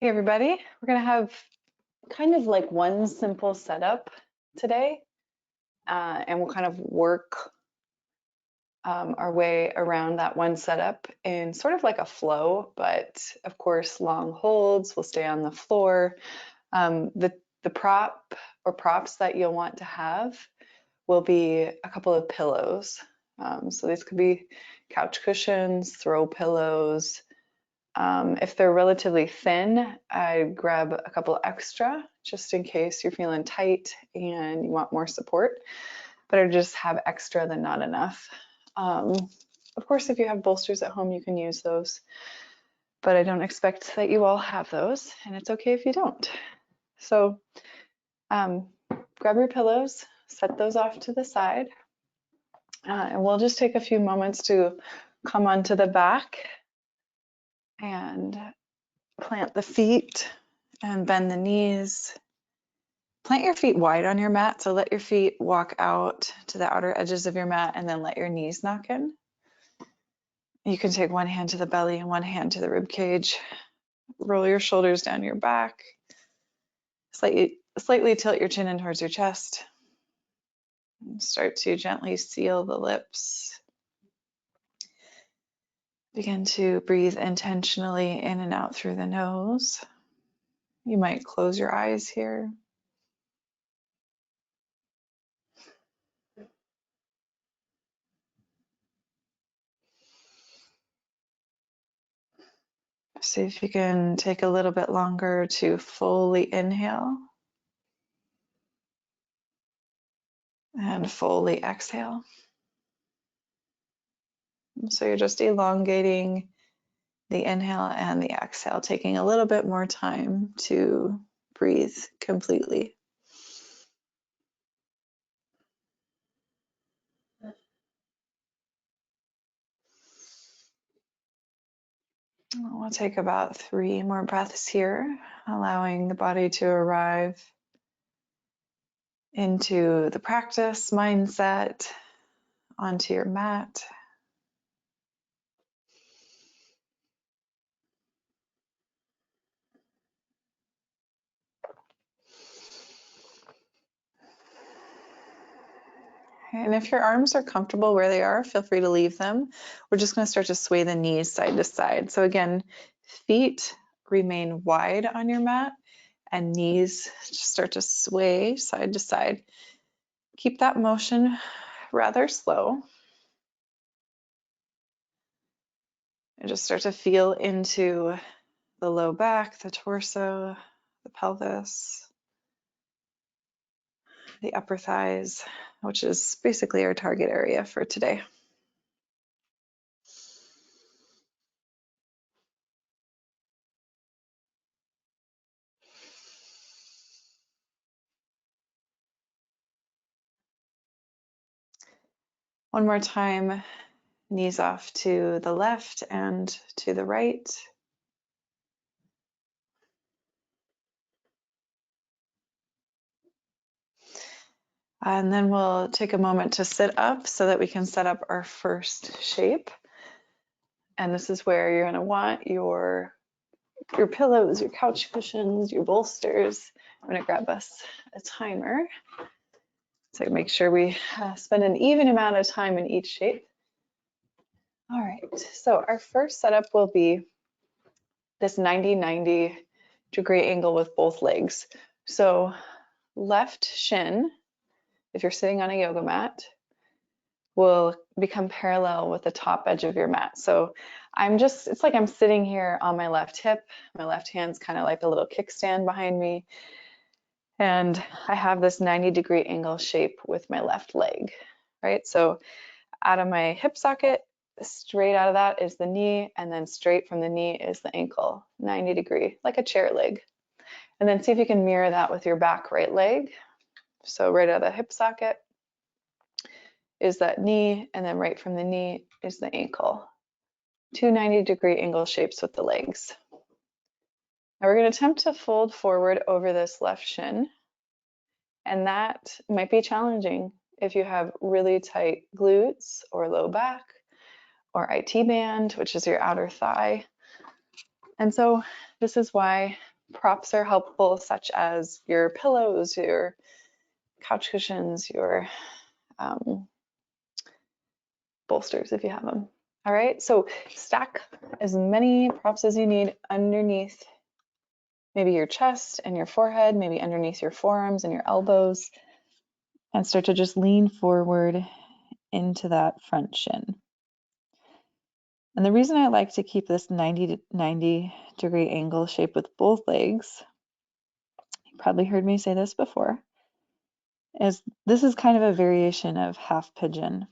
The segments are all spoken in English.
Hey everybody, we're gonna have kind of like one simple setup today, and we'll kind of work our way around that one setup in sort of like a flow, but of course long holds will stay on the floor. The prop or props that you'll want to have will be a couple of pillows. So these could be couch cushions, throw pillows. If they're relatively thin, I'd grab a couple extra just in case you're feeling tight and you want more support. Better just have extra than not enough. Of course, if you have bolsters at home, you can use those, but I don't expect that you all have those, and it's okay if you don't. So grab your pillows, set those off to the side, and we'll just take a few moments to come onto the back and plant the feet and bend the knees. Plant your feet wide on your mat, so let your feet walk out to the outer edges of your mat and then let your knees knock in. You can take one hand to the belly and one hand to the rib cage. Roll your shoulders down your back. Slightly tilt your chin in towards your chest. And start to gently seal the lips. Begin to breathe intentionally in and out through the nose. You might close your eyes here. See if you can take a little bit longer to fully inhale and fully exhale. So you're just elongating the inhale and the exhale, taking a little bit more time to breathe completely. We'll take about 3 more breaths here, allowing the body to arrive into the practice mindset, onto your mat. And if your arms are comfortable where they are, feel free to leave them. We're just going to start to sway the knees side to side. So again, feet remain wide on your mat and knees just start to sway side to side. Keep that motion rather slow. And just start to feel into the low back, the torso, the pelvis, the upper thighs, which is basically our target area for today. One more time, knees off to the left and to the right. And then we'll take a moment to sit up so that we can set up our first shape. And this is where you're going to want your pillows, your couch cushions, your bolsters. I'm going to grab us a timer. So make sure we spend an even amount of time in each shape. All right, so our first setup will be this 90-90 degree angle with both legs. So left shin, if you're sitting on a yoga mat, will become parallel with the top edge of your mat. So it's like I'm sitting here on my left hip. My left hand's kind of like a little kickstand behind me. And I have this 90-degree angle shape with my left leg, right? So out of my hip socket, straight out of that is the knee, and then straight from the knee is the ankle, 90-degree, like a chair leg. And then see if you can mirror that with your back right leg. So right out of the hip socket is that knee, and then right from the knee is the ankle. 2 90-degree angle shapes with the legs. Now we're going to attempt to fold forward over this left shin, and that might be challenging if you have really tight glutes or low back or IT band, which is your outer thigh. And so this is why props are helpful, such as your pillows, your couch cushions, your bolsters if you have them. All right, so stack as many props as you need underneath maybe your chest and your forehead, maybe underneath your forearms and your elbows, and start to just lean forward into that front shin. And the reason I like to keep this 90 degree angle shape with both legs, you probably heard me say this before, is this is kind of a variation of half pigeon.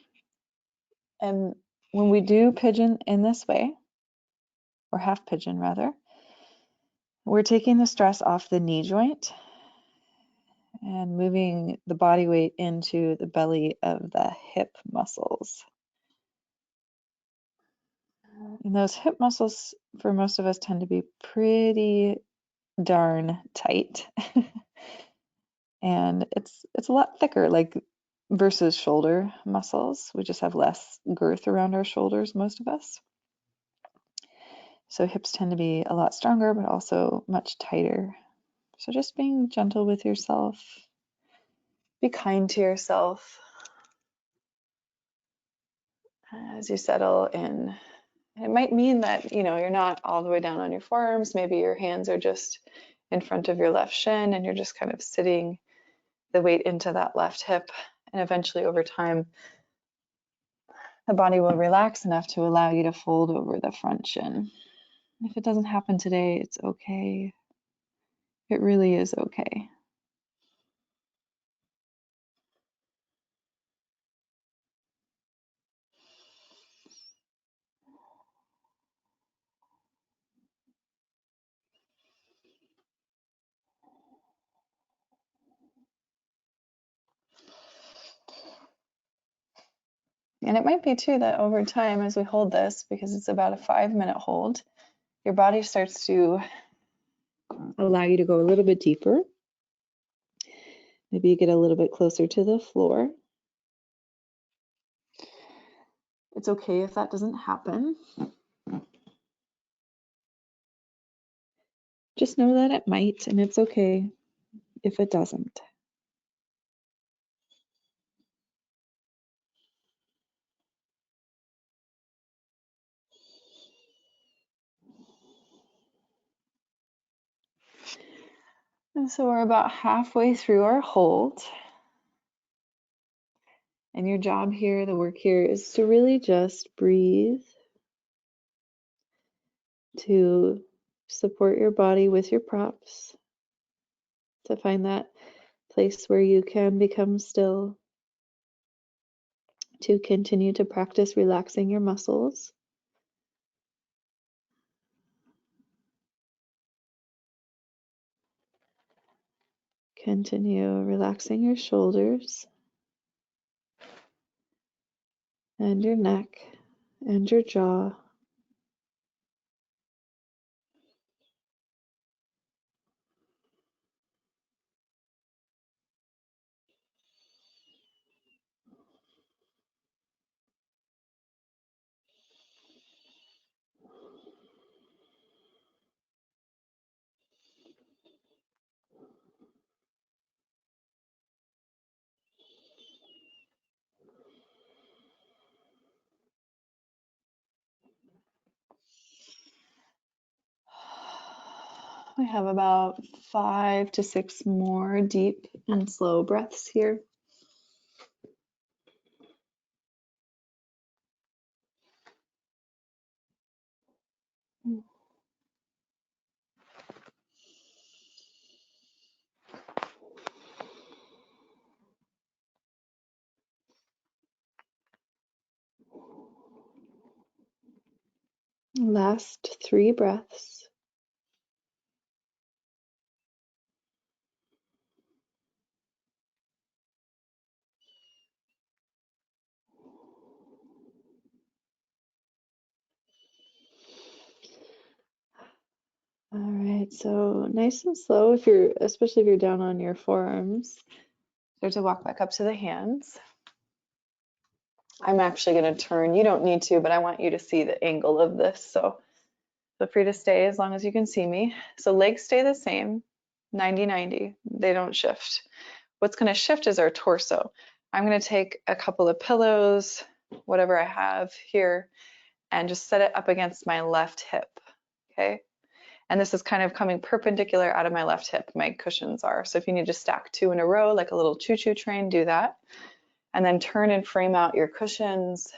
And when we do pigeon in this way, or half pigeon rather, we're taking the stress off the knee joint and moving the body weight into the belly of the hip muscles. And those hip muscles, for most of us, tend to be pretty darn tight. And it's a lot thicker, like versus shoulder muscles. We just have less girth around our shoulders, most of us. So hips tend to be a lot stronger, but also much tighter. So just being gentle with yourself, be kind to yourself as you settle in. It might mean that, you're not all the way down on your forearms. Maybe your hands are just in front of your left shin and you're just kind of sitting the weight into that left hip. And eventually over time, the body will relax enough to allow you to fold over the front shin. If it doesn't happen today, it's okay. It really is okay. And it might be too that over time, as we hold this, because it's about a 5-minute hold, your body starts to allow you to go a little bit deeper. Maybe you get a little bit closer to the floor. It's okay if that doesn't happen. Just know that it might, and it's okay if it doesn't. And so we're about halfway through our hold. And your job here, the work here, is to really just breathe, to support your body with your props, to find that place where you can become still, to continue to practice relaxing your muscles. Continue relaxing your shoulders and your neck and your jaw. We have about 5 to 6 more deep and slow breaths here. Last 3 breaths. All right, so nice and slow, especially if you're down on your forearms, start to walk back up to the hands. I'm actually going to turn. You don't need to, but I want you to see the angle of this. So Feel free to stay as long as you can see me. So legs stay the same, 90-90. They don't shift. What's going to shift is our torso. I'm going to take a couple of pillows, whatever I have here, and just set it up against my left hip. Okay. And this is kind of coming perpendicular out of my left hip, my cushions are. So if you need to stack two in a row, like a little choo-choo train, do that. And then turn and frame out your cushions.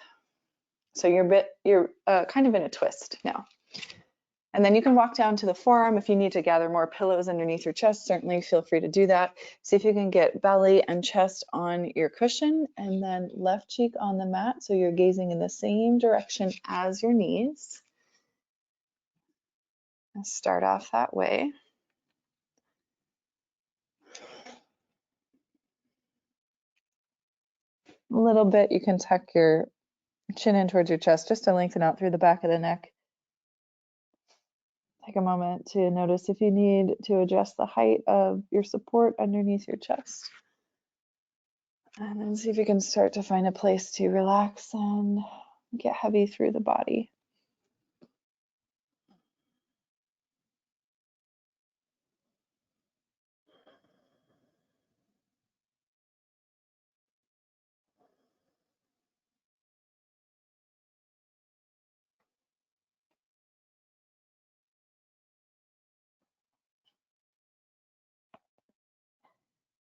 So you're kind of in a twist now. And then you can walk down to the forearm if you need to gather more pillows underneath your chest. Certainly feel free to do that. See if you can get belly and chest on your cushion, and then left cheek on the mat so you're gazing in the same direction as your knees. And start off that way. A little bit, you can tuck your chin in towards your chest just to lengthen out through the back of the neck. Take a moment to notice if you need to adjust the height of your support underneath your chest. And then see if you can start to find a place to relax and get heavy through the body.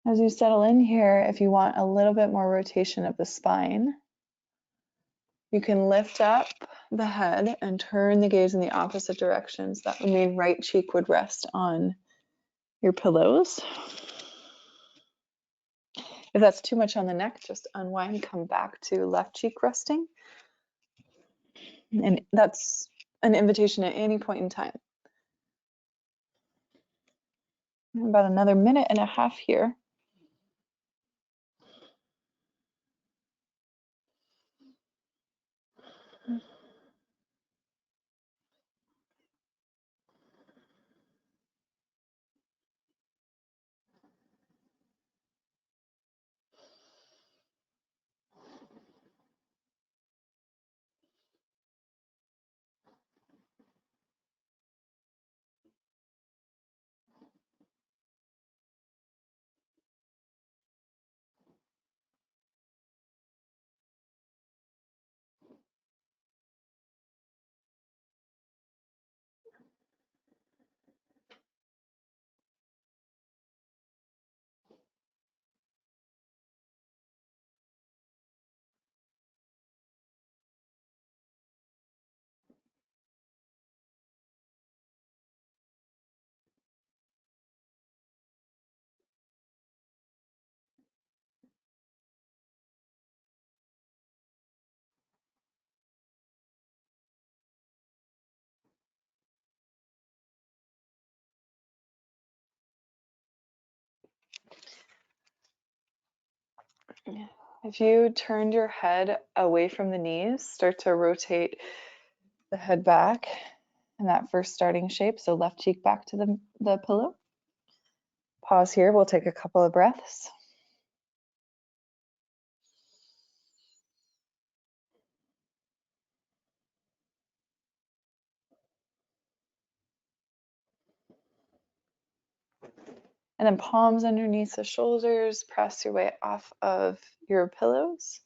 As you settle in here, if you want a little bit more rotation of the spine, you can lift up the head and turn the gaze in the opposite directions. That would mean right cheek would rest on your pillows. If that's too much on the neck, just unwind, come back to left cheek resting. And that's an invitation at any point in time. About another minute and a half here. If you turned your head away from the knees, start to rotate the head back in that first starting shape. So left cheek back to the pillow. Pause here. We'll take a couple of breaths. And then palms underneath the shoulders, press your way off of your pillows.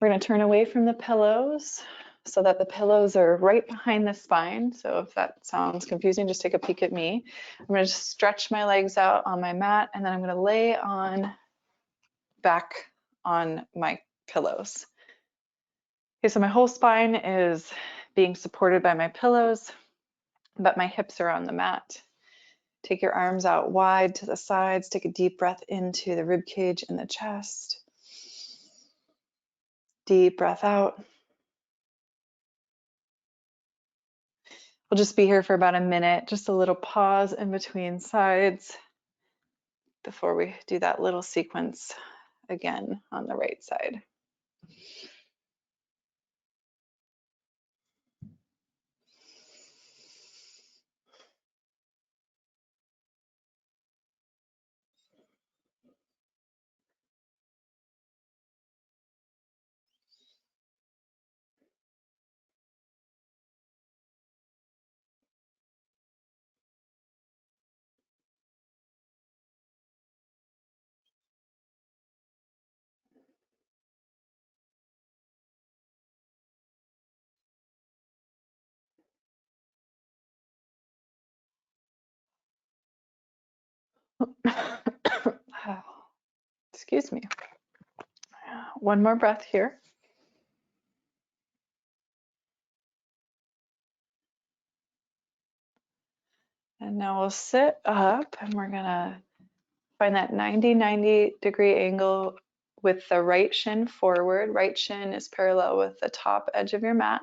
We're going to turn away from the pillows so that the pillows are right behind the spine. So if that sounds confusing, just take a peek at me. I'm going to stretch my legs out on my mat, and then I'm going to lay back on my pillows. Okay, so my whole spine is being supported by my pillows, but my hips are on the mat. Take your arms out wide to the sides. Take a deep breath into the rib cage and the chest. Deep breath out. We'll just be here for about a minute, just a little pause in between sides before we do that little sequence again on the right side. Excuse me. One more breath here. And now we'll sit up and we're gonna find that 90 degree angle with the right shin forward. Right shin is parallel with the top edge of your mat.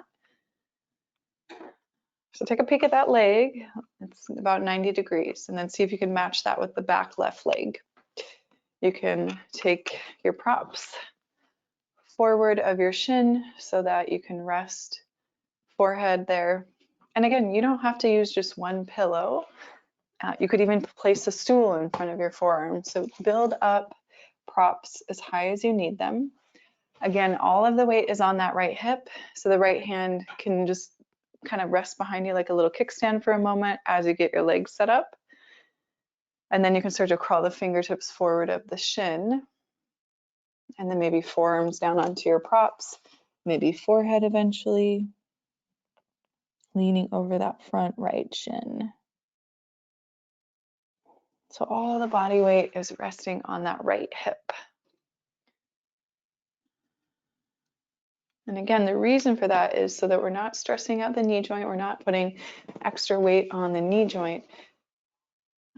So take a peek at that leg. It's about 90 degrees, and then see if you can match that with the back left leg. You can take your props forward of your shin so that you can rest forehead there. And again, you don't have to use just one pillow. You could even place a stool in front of your forearm. So build up props as high as you need them. Again, all of the weight is on that right hip. So the right hand can just kind of rest behind you like a little kickstand for a moment as you get your legs set up. And then you can start to crawl the fingertips forward of the shin. And then maybe forearms down onto your props, maybe forehead eventually, leaning over that front right shin. So all the body weight is resting on that right hip. And again, the reason for that is so that we're not stressing out the knee joint, we're not putting extra weight on the knee joint.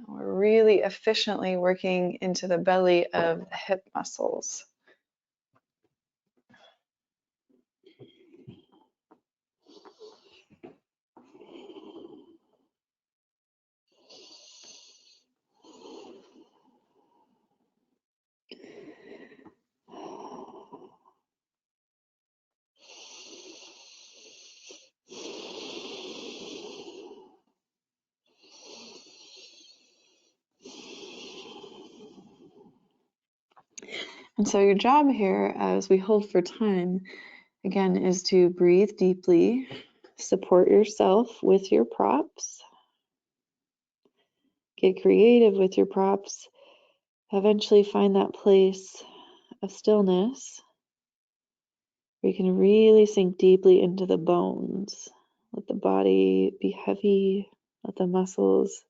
We're really efficiently working into the belly of the hip muscles. And so your job here as we hold for time, again, is to breathe deeply, support yourself with your props, get creative with your props, eventually find that place of stillness where you can really sink deeply into the bones. Let the body be heavy, let the muscles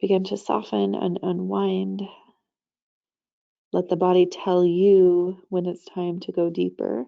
begin to soften and unwind. Let the body tell you when it's time to go deeper.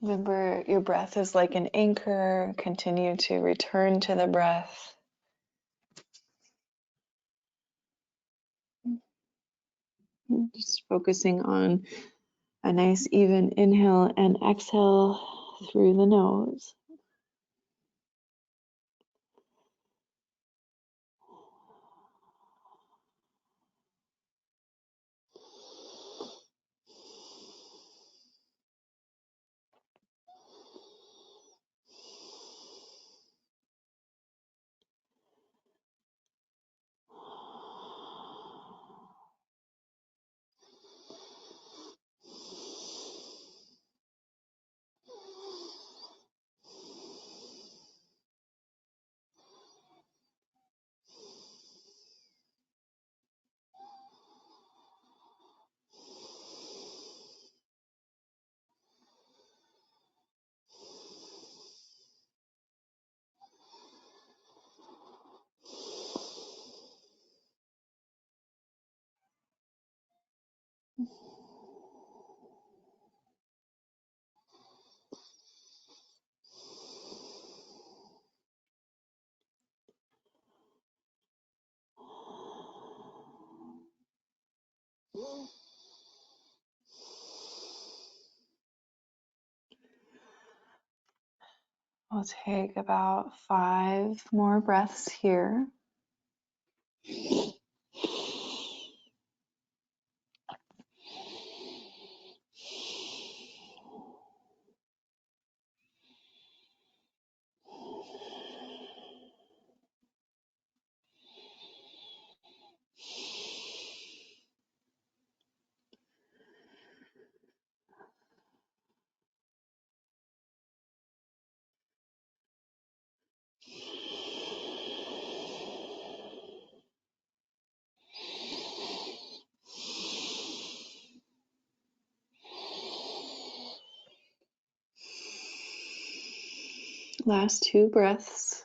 Remember, your breath is like an anchor. Continue to return to the breath. Just focusing on a nice even inhale and exhale through the nose. We'll take about 5 more breaths here. Last 2 breaths.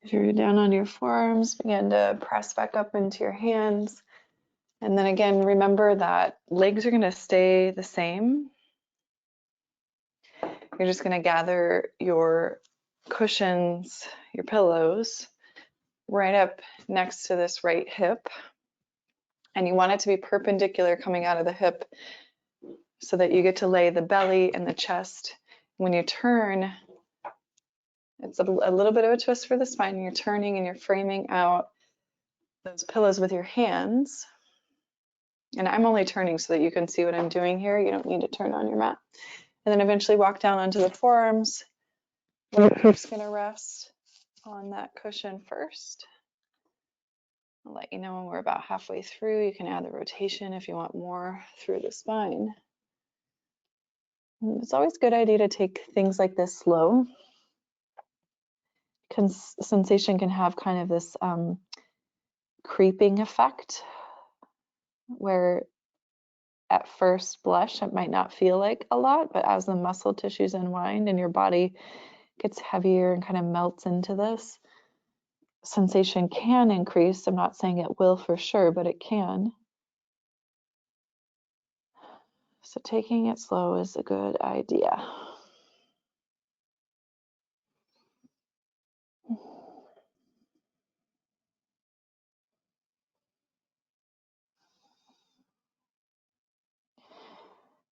If you're down on your forearms, begin to press back up into your hands. And then again, remember that legs are going to stay the same. You're just going to gather your cushions, your pillows, right up next to this right hip. And you want it to be perpendicular coming out of the hip so that you get to lay the belly and the chest. When you turn, it's a little bit of a twist for the spine. You're turning and you're framing out those pillows with your hands. And I'm only turning so that you can see what I'm doing here. You don't need to turn on your mat. And then eventually walk down onto the forearms. Your hips going to rest on that cushion first. I'll let you know when we're about halfway through. You can add the rotation if you want more through the spine. It's always a good idea to take things like this slow. Sensation can have kind of this creeping effect where at first blush it might not feel like a lot, but as the muscle tissues unwind and your body gets heavier and kind of melts into this, sensation can increase. I'm not saying it will for sure, but it can. So taking it slow is a good idea.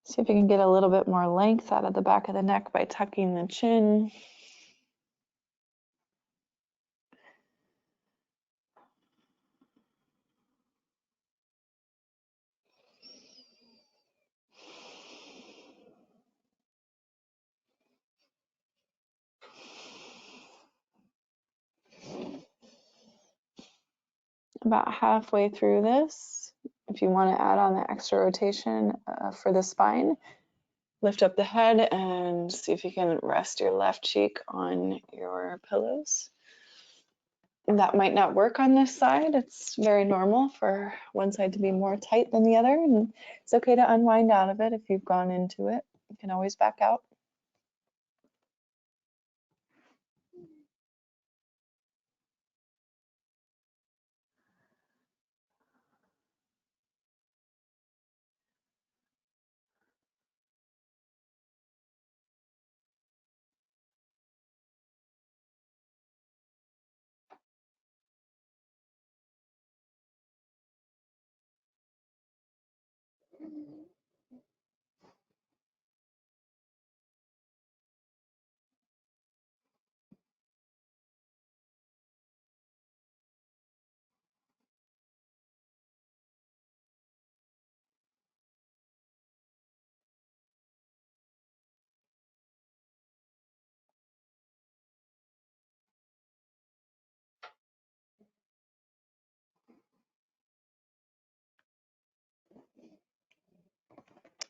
See if you can get a little bit more length out of the back of the neck by tucking the chin. About halfway through this, if you want to add on the extra rotation for the spine, lift up the head and see if you can rest your left cheek on your pillows. That might not work on this side. It's very normal for one side to be more tight than the other, and it's okay to unwind out of it if you've gone into it. You can always back out.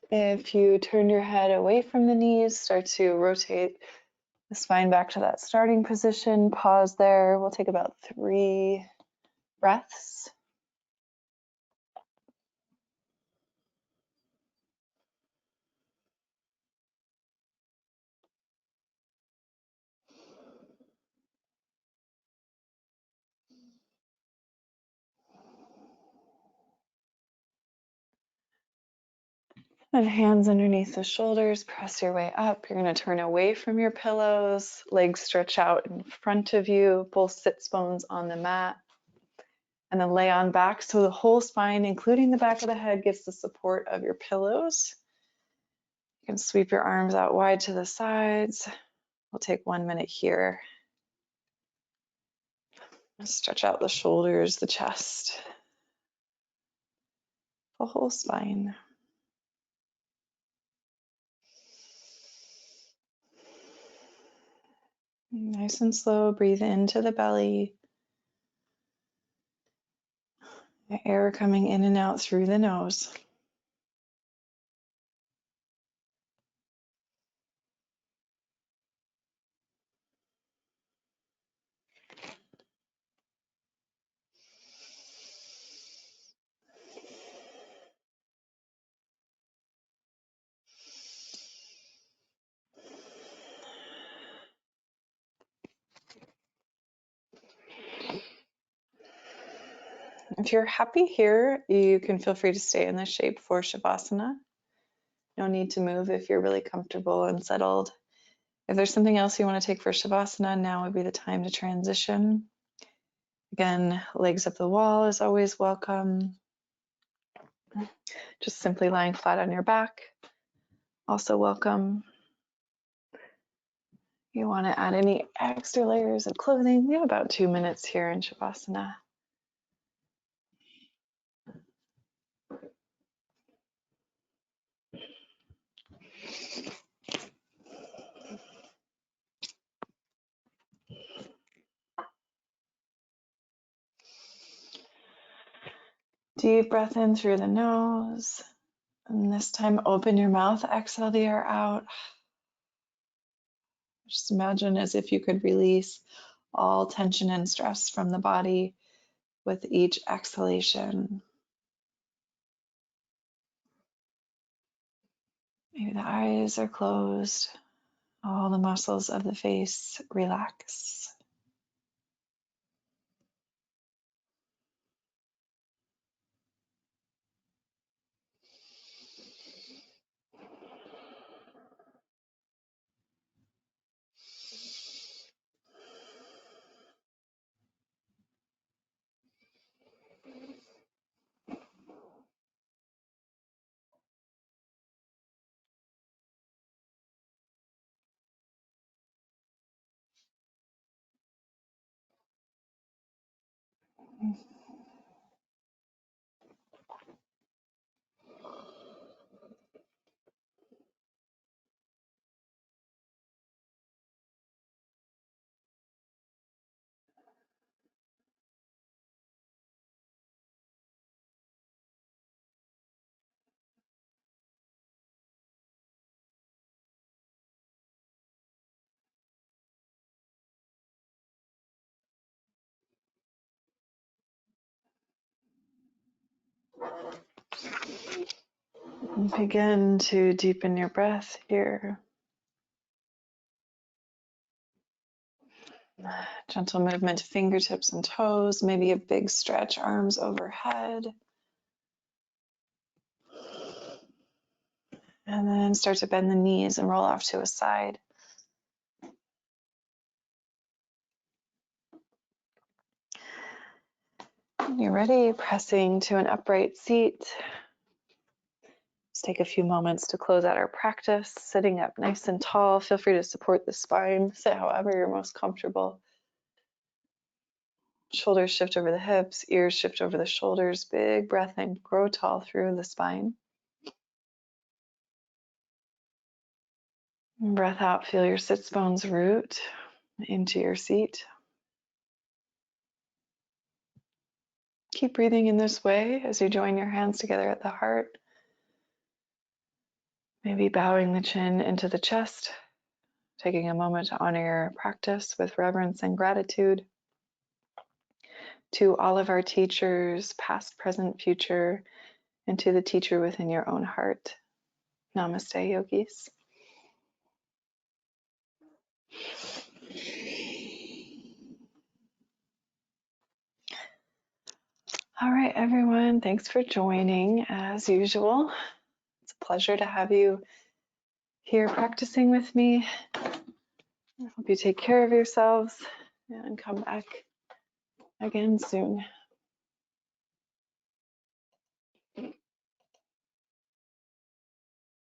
If you turn your head away from the knees, start to rotate the spine back to that starting position. Pause there. We'll take about 3 breaths. And hands underneath the shoulders, press your way up. You're going to turn away from your pillows, legs stretch out in front of you, both sits bones on the mat. And then lay on back so the whole spine, including the back of the head, gets the support of your pillows. You can sweep your arms out wide to the sides. We'll take 1 minute here. Stretch out the shoulders, the chest, the whole spine. Nice and slow, breathe into the belly. The air coming in and out through the nose. If you're happy here, you can feel free to stay in this shape for Shavasana. No need to move if you're really comfortable and settled. If there's something else you want to take for Shavasana, now would be the time to transition. Again, legs up the wall is always welcome. Just simply lying flat on your back, also welcome. You want to add any extra layers of clothing. We have about 2 minutes here in Shavasana. Deep breath in through the nose. And this time, open your mouth, exhale the air out. Just imagine as if you could release all tension and stress from the body with each exhalation. Maybe the eyes are closed. All the muscles of the face relax. And begin to deepen your breath here. Gentle movement to fingertips and toes, maybe a big stretch, arms overhead. And then start to bend the knees and roll off to a side. When you're ready, pressing to an upright seat. Let's take a few moments to close out our practice, sitting up nice and tall. Feel free to support the spine, sit however you're most comfortable. Shoulders shift over the hips, ears shift over the shoulders. Big breath in, grow tall through the spine. And breath out, feel your sits bones root into your seat. Keep breathing in this way as you join your hands together at the heart. Maybe bowing the chin into the chest, taking a moment to honor your practice with reverence and gratitude. To all of our teachers, past, present, future, and to the teacher within your own heart. Namaste, yogis. All right, everyone, thanks for joining as usual. It's a pleasure to have you here practicing with me. I hope you take care of yourselves and come back again soon.